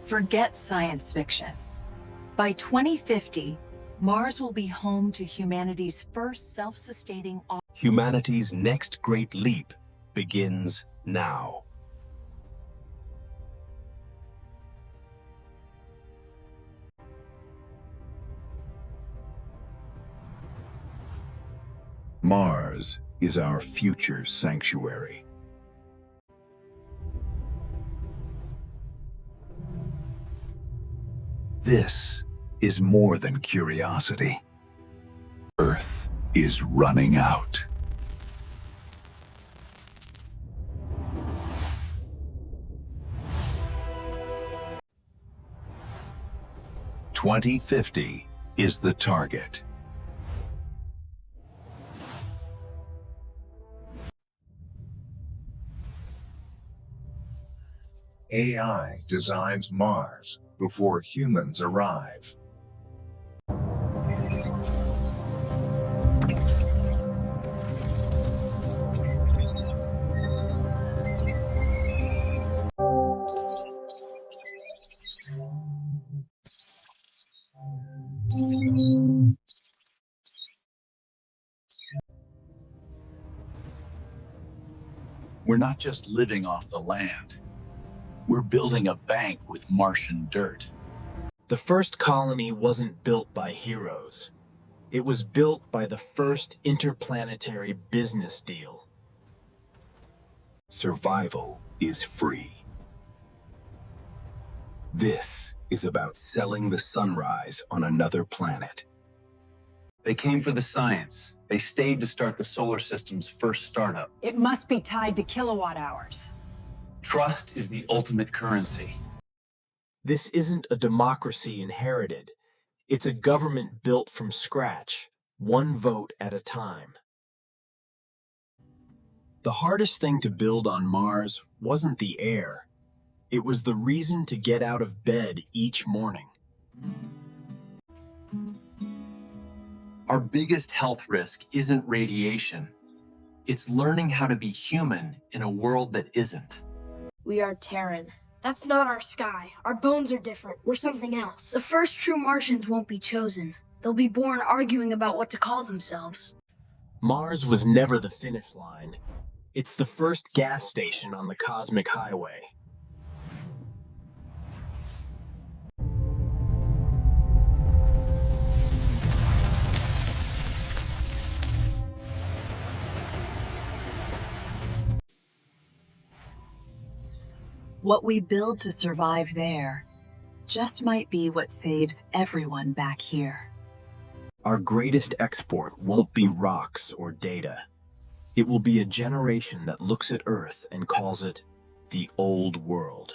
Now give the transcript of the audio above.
Forget science fiction. By 2050, Mars will be home to humanity's first self-sustaining. Humanity's next great leap begins now. Mars is our future sanctuary. This is more than curiosity. Earth is running out. "2050 is the target. AI designs Mars before humans arrive. We're not just living off the land. We're building a bank with Martian dirt. The first colony wasn't built by heroes. It was built by the first interplanetary business deal. Survival is free. This is about selling the sunrise on another planet. They came for the science. They stayed to start the solar system's first startup. It must be tied to kilowatt hours. Trust is the ultimate currency. This isn't a democracy inherited. It's a government built from scratch, one vote at a time. The hardest thing to build on Mars wasn't the air. It was the reason to get out of bed each morning. Our biggest health risk isn't radiation. It's learning how to be human in a world that isn't. We are Terran. That's not our sky. Our bones are different. We're something else. The first true Martians won't be chosen. They'll be born arguing about what to call themselves. Mars was never the finish line. It's the first gas station on the cosmic highway. What we build to survive there just might be what saves everyone back here. Our greatest export won't be rocks or data. It will be a generation that looks at Earth and calls it the old world.